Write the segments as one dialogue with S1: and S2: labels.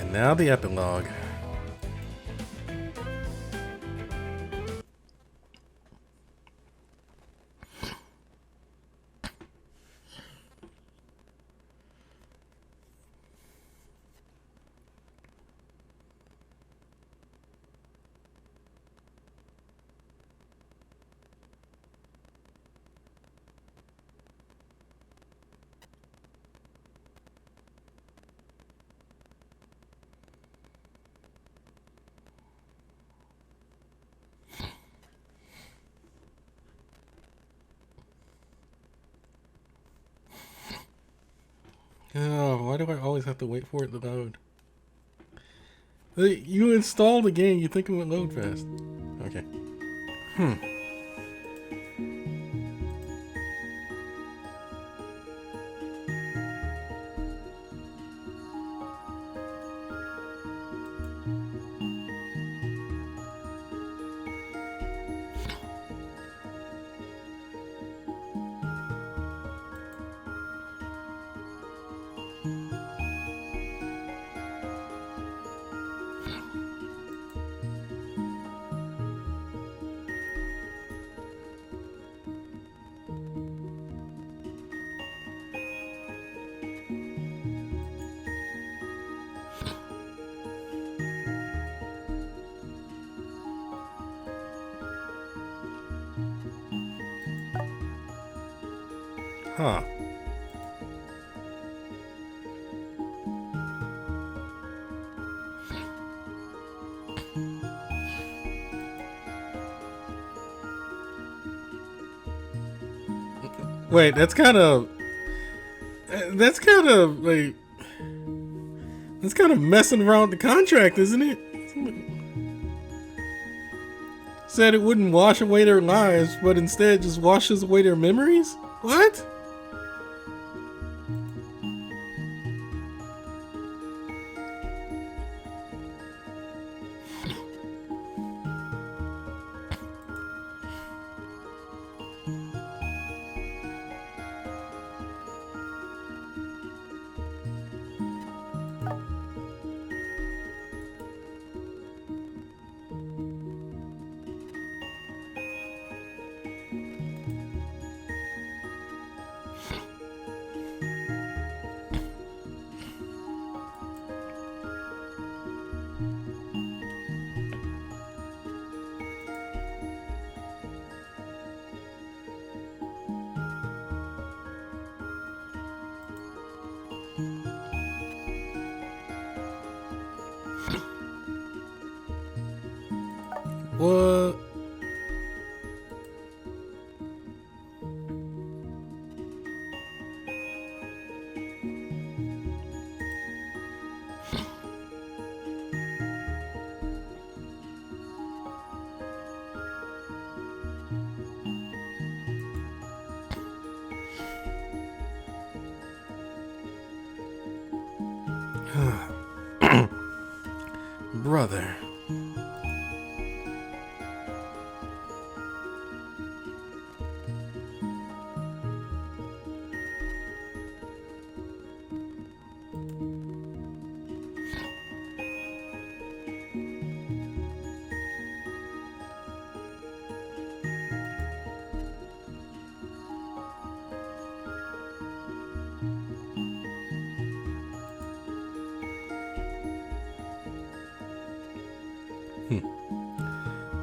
S1: And now the epilogue. Oh, why do I always have to wait for it to load? You install the game, you think it would load fast. Okay. Huh. Wait, that's kind of like, that's kind of messing around with the contract, isn't it? Said it wouldn't wash away their lives, but instead just washes away their memories? What? What? Brother.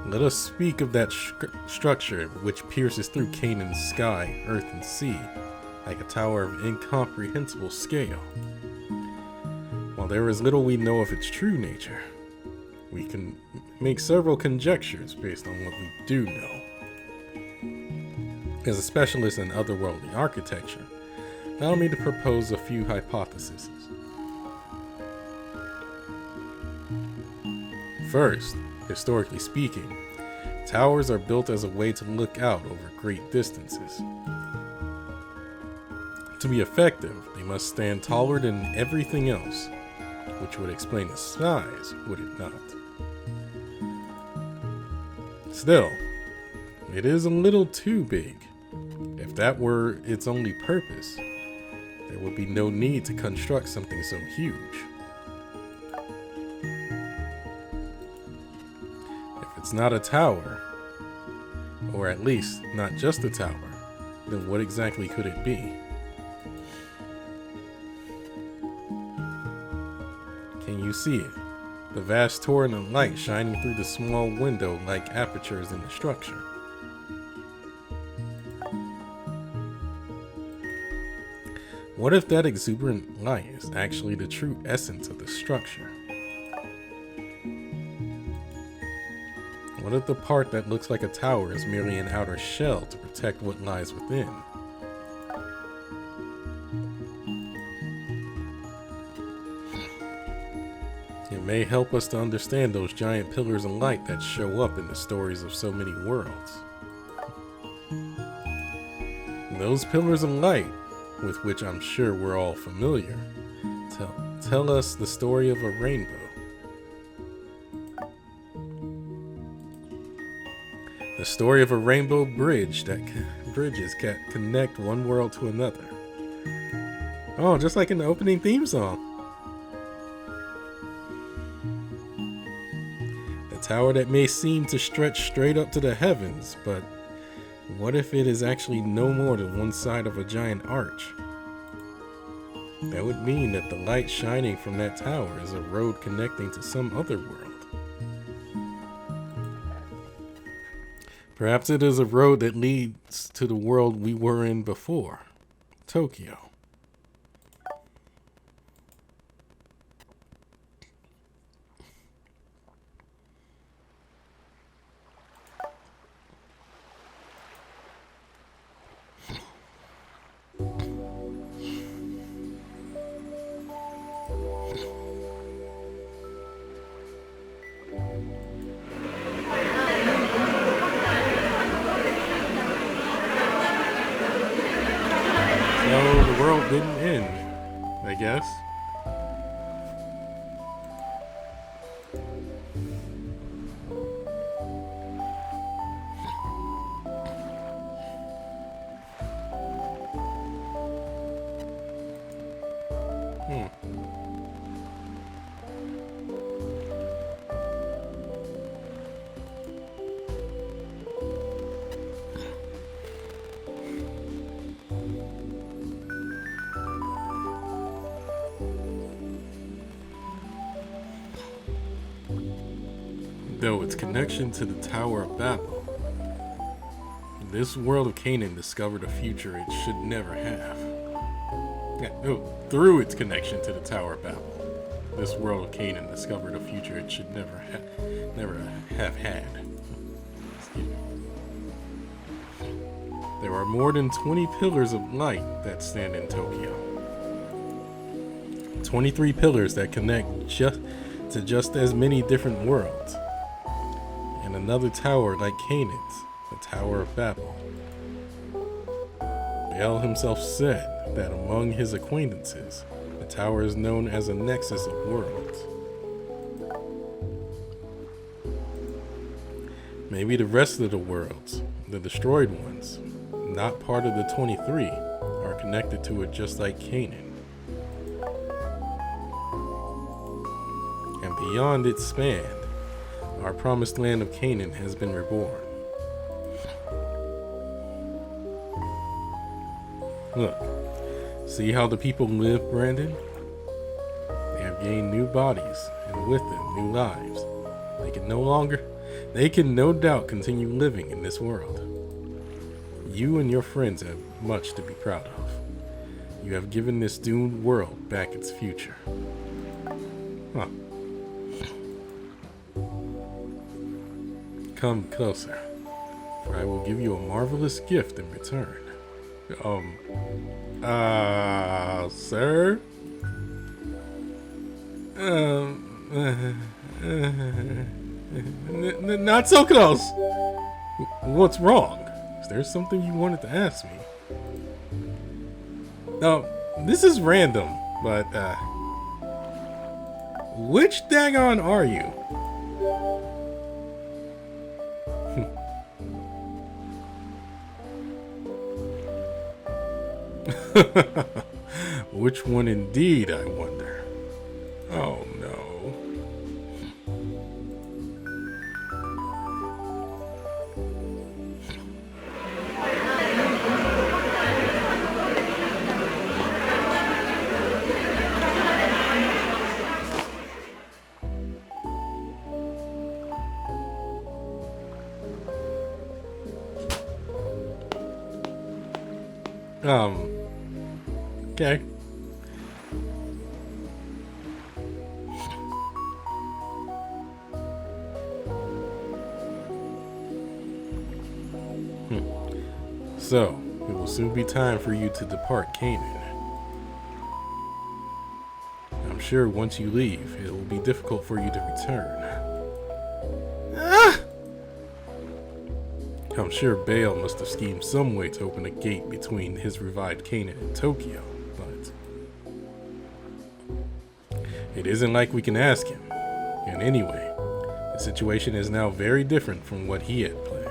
S1: Let us speak of that structure which pierces through Canaan's sky, earth, and sea, like a tower of incomprehensible scale. While there is little we know of its true nature, we can make several conjectures based on what we do know. As a specialist in otherworldly architecture, allow me to propose a few hypotheses. First, historically speaking, towers are built as a way to look out over great distances. To be effective, they must stand taller than everything else, which would explain the size, would it not? Still, it is a little too big. If that were its only purpose, there would be no need to construct something so huge. it's not a tower, or at least not just a tower, then what exactly could it be? Can you see it? The vast torrent of light shining through the small window-like apertures in the structure. What if that exuberant light is actually the true essence of the structure? What if the part that looks like a tower is merely an outer shell to protect what lies within? It may help us to understand those giant pillars of light that show up in the stories of so many worlds. Those pillars of light, with which I'm sure we're all familiar, tell us the story of a rainbow. The story of a rainbow bridge that bridges can connect one world to another. Oh, just like in the opening theme song. The tower that may seem to stretch straight up to the heavens, but what if it is actually no more than one side of a giant arch? That would mean that the light shining from that tower is a road connecting to some other world. Perhaps it is a road that leads to the world we were in before, Tokyo. Didn't end, I guess. Though its connection to the Tower of Bael, this world of Canaan discovered a future it should never have. Through its connection to the Tower of Bael, this world of Canaan discovered a future it should never have had. Excuse me. There are more than 20 pillars of light that stand in Tokyo. 23 pillars that connect to just as many different worlds. And another tower like Canaan's, the Tower of Bael. Bael himself said that among his acquaintances, the tower is known as a nexus of worlds. Maybe the rest of the worlds, the destroyed ones, not part of the 23, are connected to it just like Canaan. And beyond its span, our promised land of Canaan has been reborn. Look, see how the people live, Brandon? They have gained new bodies, and with them, new lives. They can no doubt continue living in this world. You and your friends have much to be proud of. You have given this doomed world back its future. Huh. Come closer, for I will give you a marvelous gift in return. Sir? Not so close! What's wrong? Is there something you wanted to ask me? This is random, but, which daggone are you? Which one indeed, I wonder? Oh no. Okay. So, it will soon be time for you to depart Canaan. I'm sure once you leave, it will be difficult for you to return. I'm sure Bael must have schemed some way to open a gate between his revived Canaan and Tokyo, but it isn't like we can ask him. And anyway, the situation is now very different from what he had planned.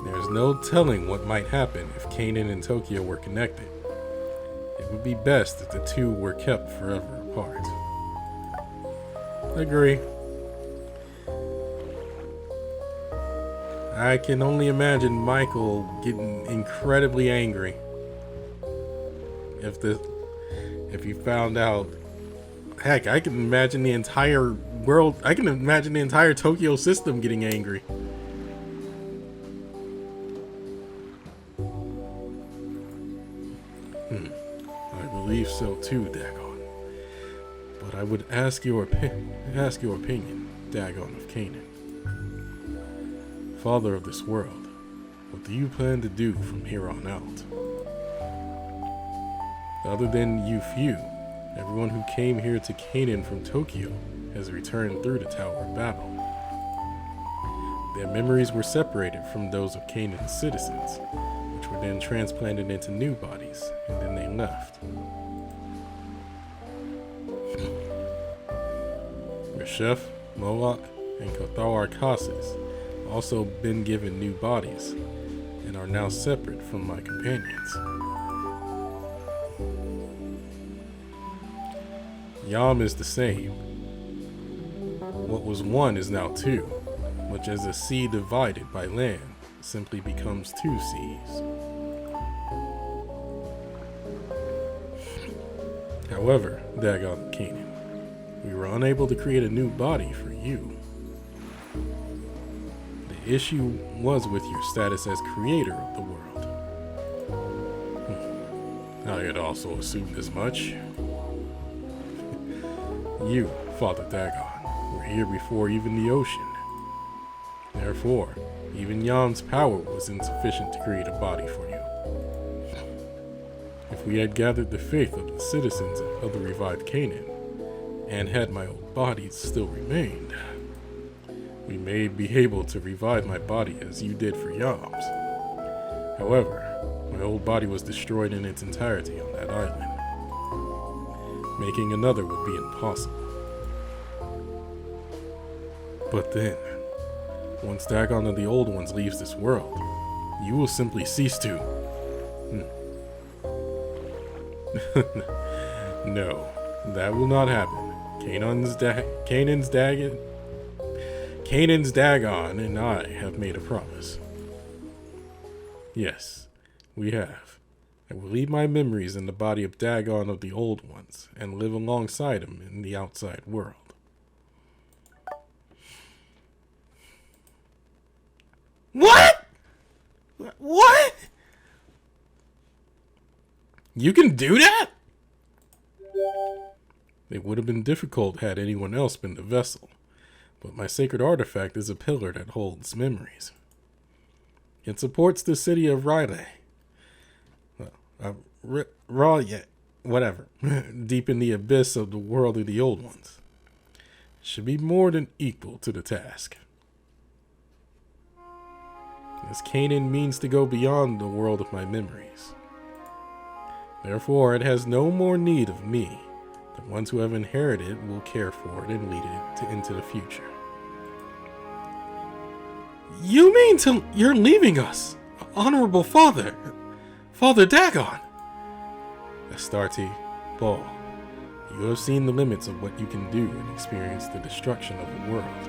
S1: There's no telling what might happen if Canaan and Tokyo were connected. It would be best if the two were kept forever apart. Agree. I can only imagine Michael getting incredibly angry if he found out. Heck, I can imagine the entire world. I can imagine the entire Tokyo system getting angry. I believe so too, Dagon. But I would ask your opinion, Dagon of Canaan. Father of this world, what do you plan to do from here on out? Other than you few, everyone who came here to Canaan from Tokyo has returned through the Tower of Babel. Their memories were separated from those of Canaan's citizens, which were then transplanted into new bodies, and then they left. Reshef, Moloch, and Kothar-wa-Khasis also been given new bodies, and are now separate from my companions. Yam is the same. What was one is now two, much as a sea divided by land simply becomes two seas. However, Dagon of Canaan, we were unable to create a new body for you. The issue was with your status as creator of the world. I had also assumed as much. You, Father Dagon, were here before even the ocean. Therefore, even Yam's power was insufficient to create a body for you. If we had gathered the faith of the citizens of the revived Canaan, and had my old body still remained, we may be able to revive my body as you did for Yam's. However, my old body was destroyed in its entirety on that island. Making another would be impossible. But then, once Dagon of the Old Ones leaves this world, you will simply cease to... No, that will not happen. Canaan's Dagon and I have made a promise. Yes, we have. I will leave my memories in the body of Dagon of the Old Ones and live alongside him in the outside world. What? What? You can do that? It would have been difficult had anyone else been the vessel, but my sacred artifact is a pillar that holds memories. It supports the city of Riley. Whatever. Deep in the abyss of the world of the Old Ones. It should be more than equal to the task. As Canaan means to go beyond the world of my memories. Therefore, it has no more need of me. The ones who have inherited it will care for it and lead it into the future. You mean you're leaving us, honorable father, Father Dagon? Astarte, Bael, you have seen the limits of what you can do and experience the destruction of the world.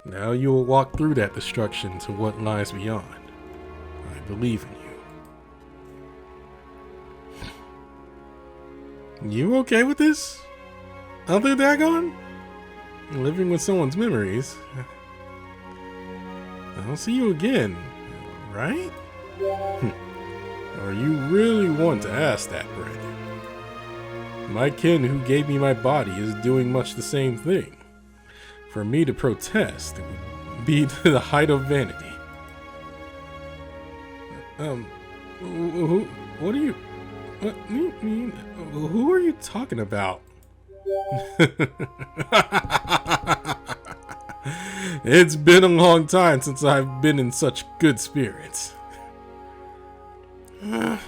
S1: Now you will walk through that destruction to what lies beyond. I believe in you. You okay with this, other Dagon? Living with someone's memories. I'll see you again, right? Or you really want to ask that, Brandon? My kin who gave me my body is doing much the same thing. For me to protest would be to the height of vanity. What do you mean? Who are you talking about? It's been a long time since I've been in such good spirits. Yeah,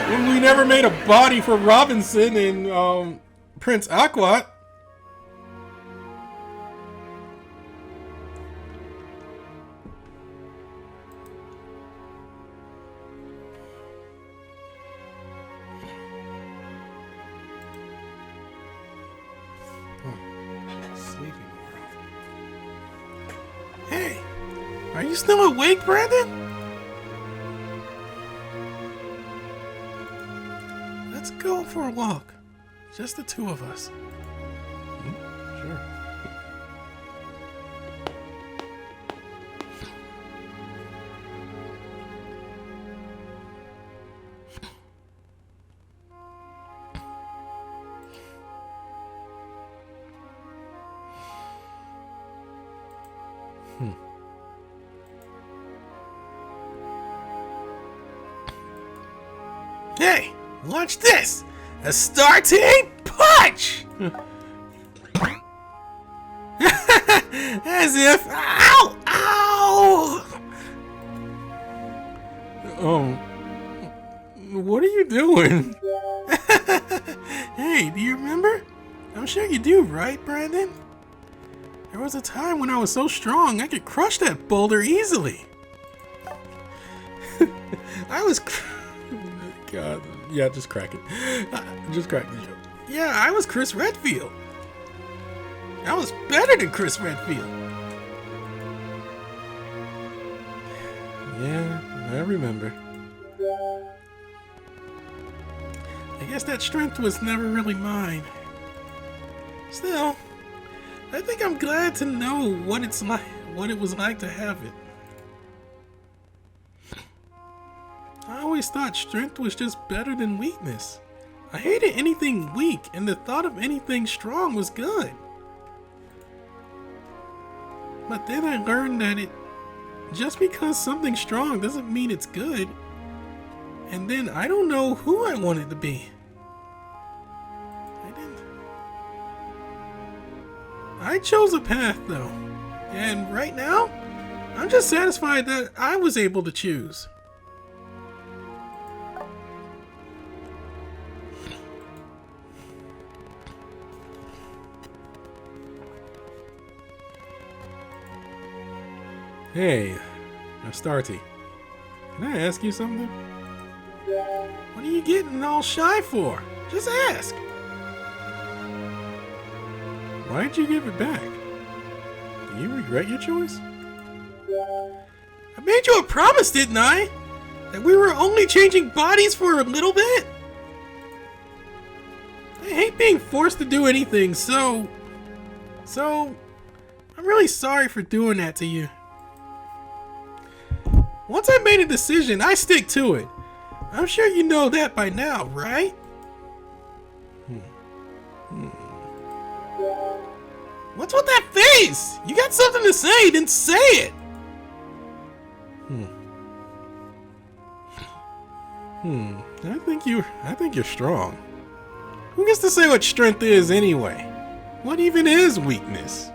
S1: when we never made a body for Robinson and Prince Aquat. Hey, are you still awake, Brandon? Let's go for a walk. Just the two of us. Sure. Hey, watch this! A starting punch! As if, ow, ow! What are you doing? Hey, do you remember? I'm sure you do, right, Brandon? There was a time when I was so strong I could crush that boulder easily. I was... God, yeah, just crack it. Just crack the joke. Yeah, I was Chris Redfield. I was better than Chris Redfield. Yeah, I remember. I guess that strength was never really mine. Still, I think I'm glad to know what it's like, what it was like to have it. I always thought strength was just better than weakness. I hated anything weak, and the thought of anything strong was good. But then I learned that just because something's strong doesn't mean it's good. And then I don't know who I wanted to be. I chose a path though. And right now, I'm just satisfied that I was able to choose. Hey, Astarte, can I ask you something? What are you getting all shy for? Just ask. Why'd you give it back? Do you regret your choice? I made you a promise, didn't I? That we were only changing bodies for a little bit? I hate being forced to do anything, so I'm really sorry for doing that to you. Once I made a decision, I stick to it. I'm sure you know that by now, right? What's with that face? You got something to say, then say it! I think you're strong. Who gets to say what strength is anyway? What even is weakness?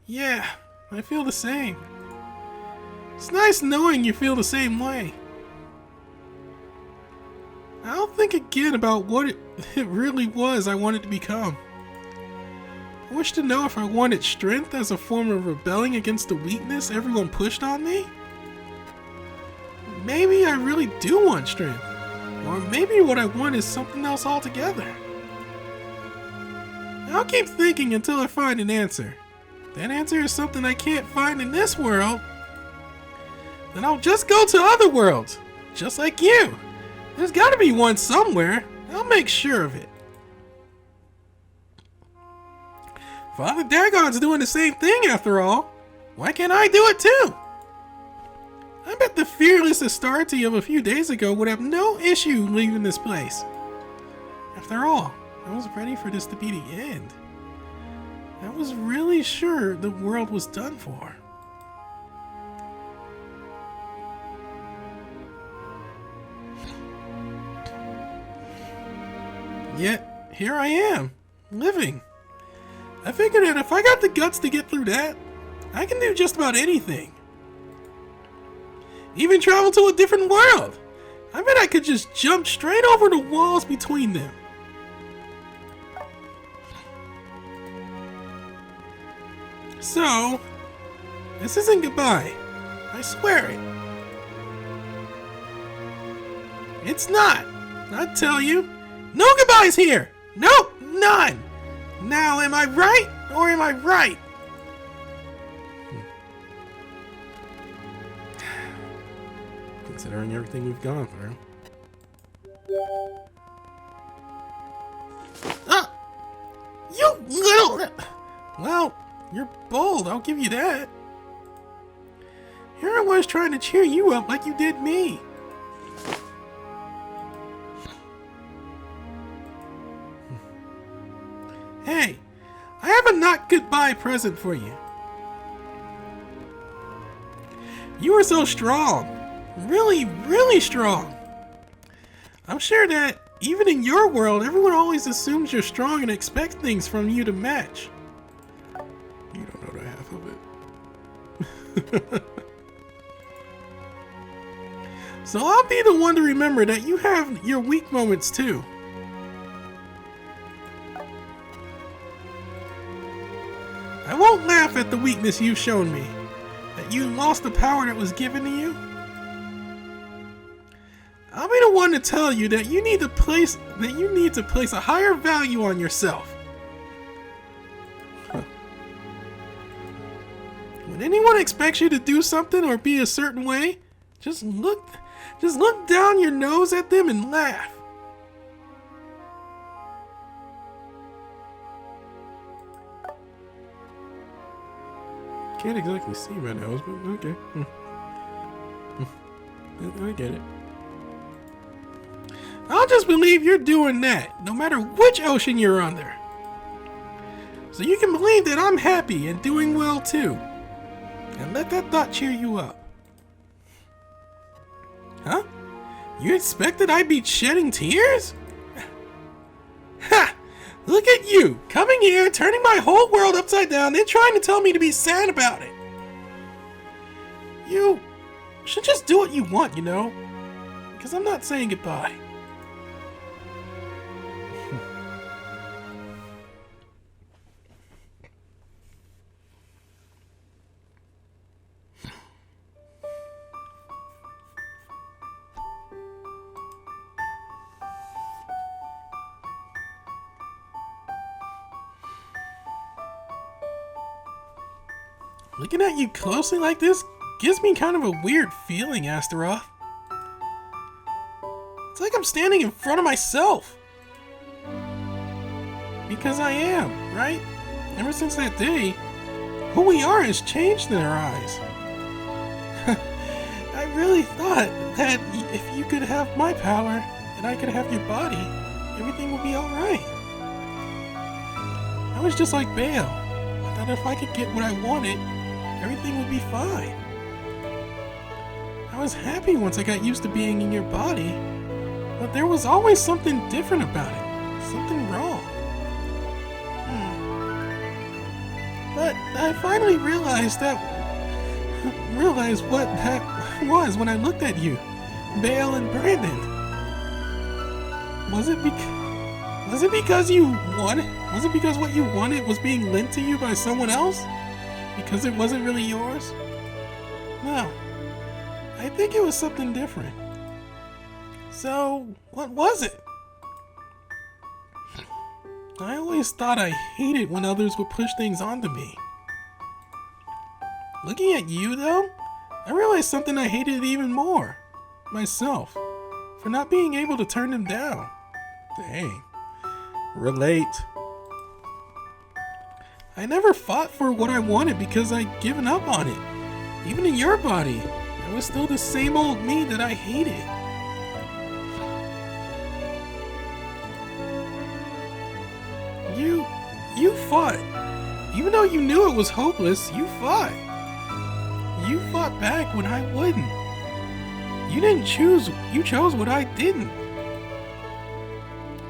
S1: Yeah, I feel the same. It's nice knowing you feel the same way. I'll think again about what it really was I wanted to become. I wish to know if I wanted strength as a form of rebelling against the weakness everyone pushed on me. Maybe I really do want strength. Or maybe what I want is something else altogether. I'll keep thinking until I find an answer. That answer is something I can't find in this world. then I'll just go to other worlds, just like you. There's gotta be one somewhere. I'll make sure of it. Father Dagon's doing the same thing after all. Why can't I do it too? I bet the fearless Astarte of a few days ago would have no issue leaving this place. After all, I was ready for this to be the end. I was really sure the world was done for. Yet, here I am, living. I figured that if I got the guts to get through that, I can do just about anything. Even travel to a different world. I bet I could just jump straight over the walls between them. So, this isn't goodbye. I swear it. It's not. I tell you. No goodbyes here. Nope, none. Now, am I right or am I right? Considering everything we've gone through. Ah! You little... Well, you're bold, I'll give you that. Here I was trying to cheer you up like you did me. Hey, I have a not goodbye present for you. You are so strong. Really, really strong. I'm sure that even in your world, everyone always assumes you're strong and expects things from you to match. You don't know the half of it. So I'll be the one to remember that you have your weak moments too. I won't laugh at the weakness you've shown me. That you lost the power that was given to you. I'll be the one to tell you that you need to place a higher value on yourself. Huh. When anyone expects you to do something or be a certain way, just look down your nose at them and laugh. Can't exactly see my nose, but okay. I get it. I'll just believe you're doing that, no matter which ocean you're under. So you can believe that I'm happy and doing well too. And let that thought cheer you up. Huh? You expected I'd be shedding tears? Ha! Look at you, coming here, turning my whole world upside down, then trying to tell me to be sad about it. You should just do what you want, you know? Because I'm not saying goodbye. Looking at you closely like this gives me kind of a weird feeling, Astaroth. It's like I'm standing in front of myself. Because I am, right? Ever since that day, who we are has changed in our eyes. I really thought that if you could have my power and I could have your body, everything would be alright. I was just like Bael. I thought if I could get what I wanted, everything would be fine. I was happy once I got used to being in your body, but there was always something different about it. Something wrong. But I finally realized what that was when I looked at you, Bael and Brandon. Was it because you wanted? Was it because what you wanted was being lent to you by someone else? Because it wasn't really yours? No. I think it was something different. So, what was it? I always thought I hated when others would push things onto me. Looking at you, though, I realized something I hated even more. Myself. For not being able to turn him down. Dang. Relate. I never fought for what I wanted because I'd given up on it. Even in your body, I was still the same old me that I hated. You fought. Even though you knew it was hopeless, you fought. You fought back when I wouldn't. You didn't choose, you chose what I didn't.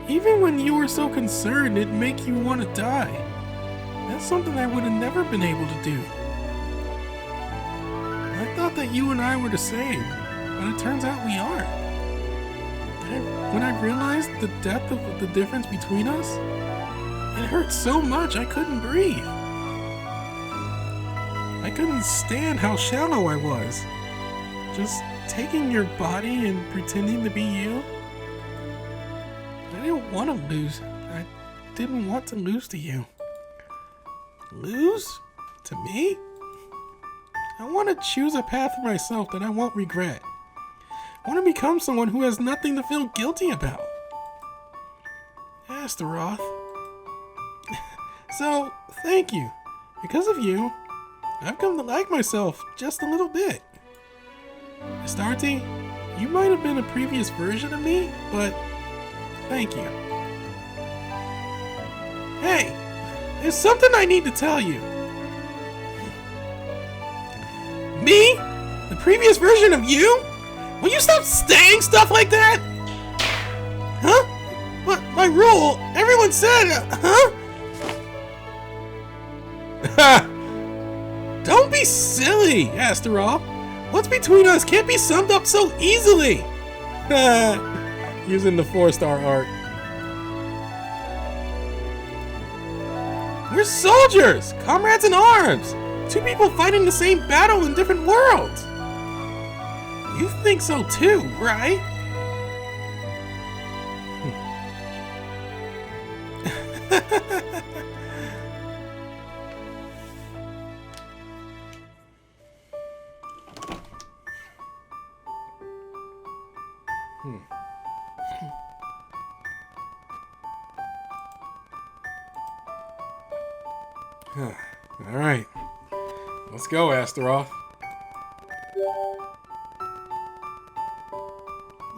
S1: Even when you were so concerned it'd make you want to die. That's something I would have never been able to do. I thought that you and I were the same, but it turns out we aren't. When I realized the depth of the difference between us, it hurt so much I couldn't breathe. I couldn't stand how shallow I was. Just taking your body and pretending to be you. I didn't want to lose. I didn't want to lose to you. Lose? To me? I want to choose a path for myself that I won't regret. I want to become someone who has nothing to feel guilty about. Astaroth. So, thank you. Because of you, I've come to like myself just a little bit. Astarte, you might have been a previous version of me, but thank you. Hey, there's something I need to tell you. Me? The previous version of you? Will you stop saying stuff like that? Huh? What? My rule? Everyone said, huh? Don't be silly, Astaroth. What's between us can't be summed up so easily. Using the 4-star art. We're soldiers, comrades in arms. Two people fighting the same battle in different worlds. You think so too, right? All right, let's go, Astaroth.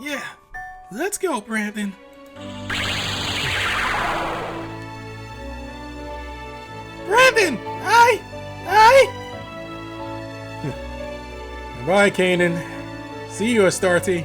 S1: Yeah, let's go, Brandon. Brandon, Bye, Canaan. See you, Astarte.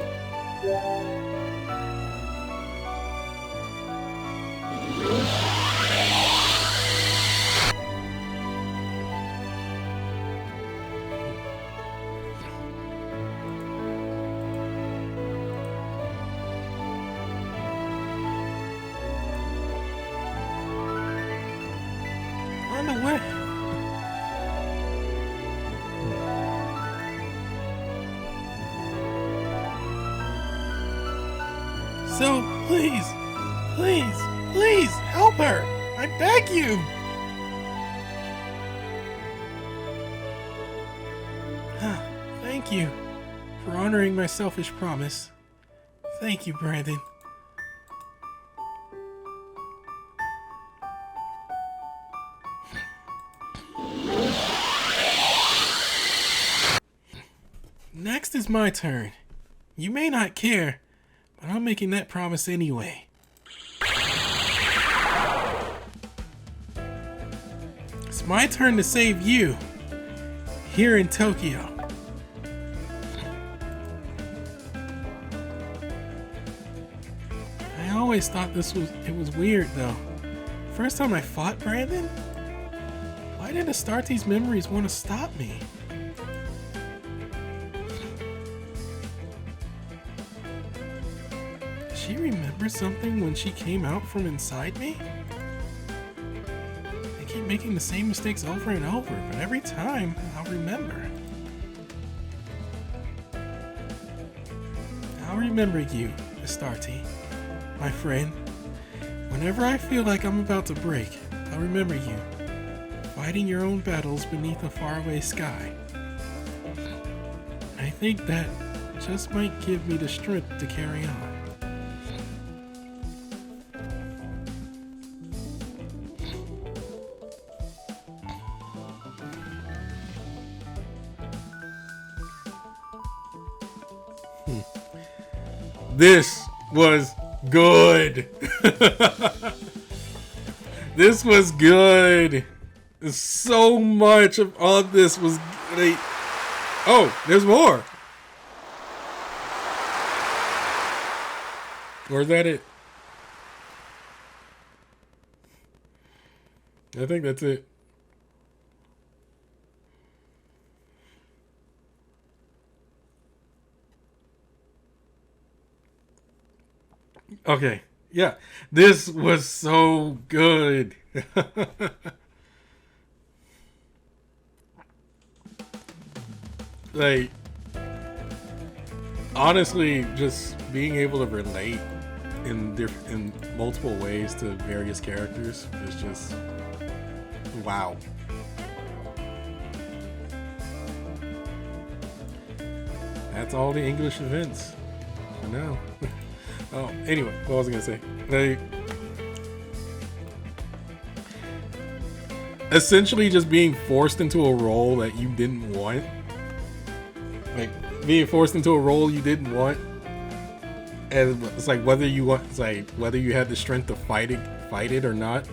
S1: On the way. So, please, help her. I beg you. Thank you for honoring my selfish promise. Thank you, Brandon. Next is my turn. You may not care, but I'm making that promise anyway. It's my turn to save you, here in Tokyo. I always thought it was weird though. First time I fought Brandon? Why did Astarte's memories want to stop me? Did she remember something when she came out from inside me? I keep making the same mistakes over and over, but every time I'll remember. I'll remember you, Astarte, my friend. Whenever I feel like I'm about to break, I'll remember you, fighting your own battles beneath a faraway sky. I think that just might give me the strength to carry on. This was good. This was good. So much of all of this was great. Oh, there's more. Or is that it? I think that's it. Okay. Yeah. This was so good. Like, honestly, just being able to relate in multiple ways to various characters is just wow. That's all the English events for now. Oh, anyway, what was I gonna say? Like, essentially just being forced into a role that you didn't want. Like, being forced into a role you didn't want. And it's like whether you had the strength to fight it or not.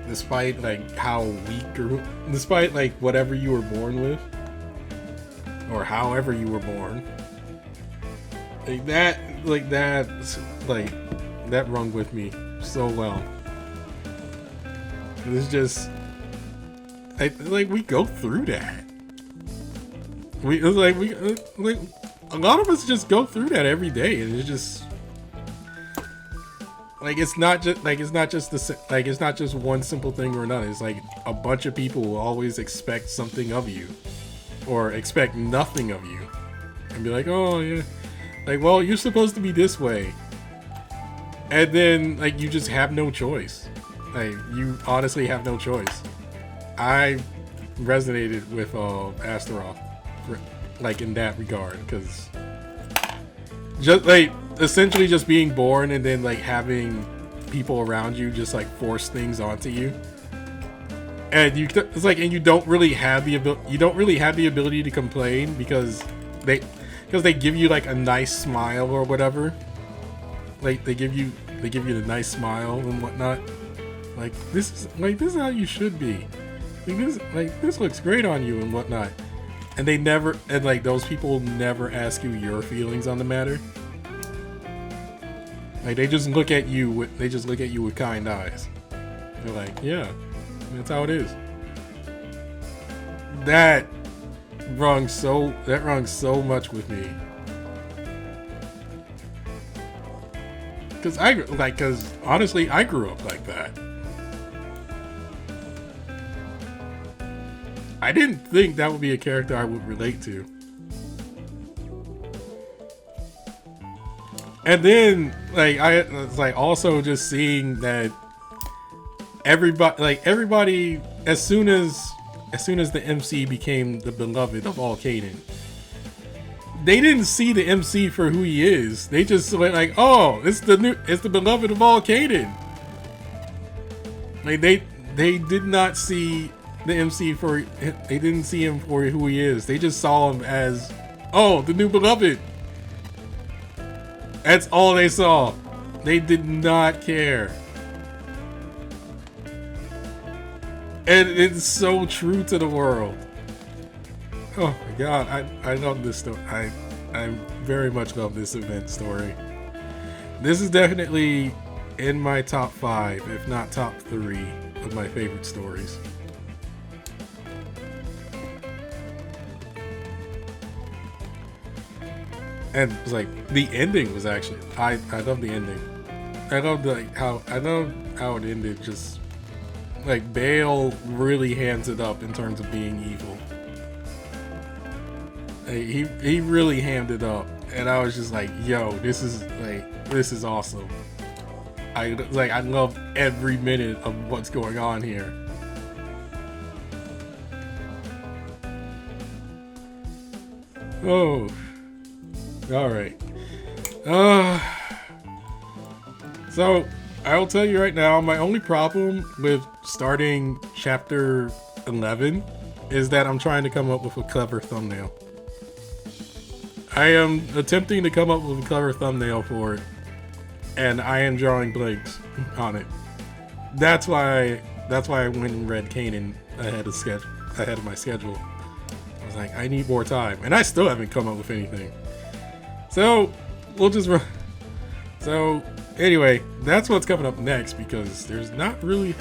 S1: Despite like how weak or despite like whatever you were born with. Or however you were born. That rung with me so well. It's just we go through that. A lot of us just go through that every day, and it's just like it's not just one simple thing or another. It's like a bunch of people will always expect something of you, or expect nothing of you, and be like, oh yeah. Like, well, you're supposed to be this way. And then, like, you just have no choice. Like, you honestly have no choice. I resonated with Astaroth, like, in that regard. Because, just, like, essentially just being born and then, like, having people around you just, like, force things onto you. And it's like, and you don't really have the ability to complain because they give you like a nice smile or whatever. Like they give you the nice smile and whatnot. Like this is how you should be. This looks great on you and whatnot. And those people never ask you your feelings on the matter. Like they just look at you with kind eyes. They're like, yeah, that's how it is. That rung so much with me. Because honestly, I grew up like that. I didn't think that would be a character I would relate to. And then, also just seeing that everybody, as soon as the MC became the beloved of all Canaan, they didn't see the MC for who he is. They just went like, oh, it's the beloved of all Canaan. Like they did not see the MC they didn't see him for who he is. They just saw him as, oh, the new beloved. That's all they saw. They did not care. And it's so true to the world. Oh my god, I love this story. I very much love this event story. This is definitely in my top 5, if not top 3 of my favorite stories. And it's like the ending was actually I love the ending. I love how it ended. Just like Bael really hands it up in terms of being evil. Like, he really hammed it up, and I was just like, yo, this is awesome. I love every minute of what's going on here. Oh. Alright. So, I'll tell you right now, my only problem with starting chapter 11 is that I'm trying to come up with a clever thumbnail. I am attempting to come up with a clever thumbnail for it, and I am drawing blanks on it. That's why I went and read Canaan ahead of my schedule. I was like, I need more time, and I still haven't come up with anything. So we'll just run. So anyway, that's what's coming up next, because there's not really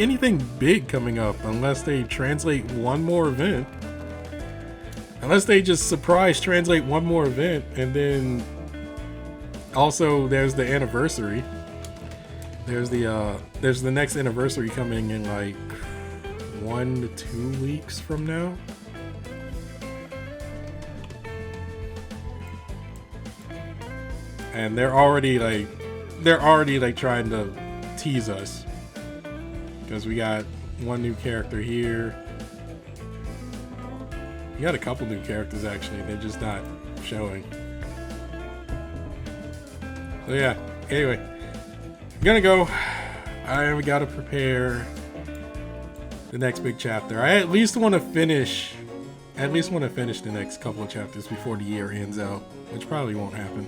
S1: anything big coming up unless they translate one more event. Unless they just surprise translate one more event, and then also there's the anniversary. There's the next anniversary coming in like 1 to 2 weeks from now. And they're already like trying to tease us, because we got one new character here. We got a couple new characters actually, they're just not showing. So yeah, anyway, I'm gonna go. I gotta prepare the next big chapter. I at least want to finish the next couple of chapters before the year ends out, which probably won't happen.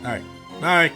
S1: Alright, bye!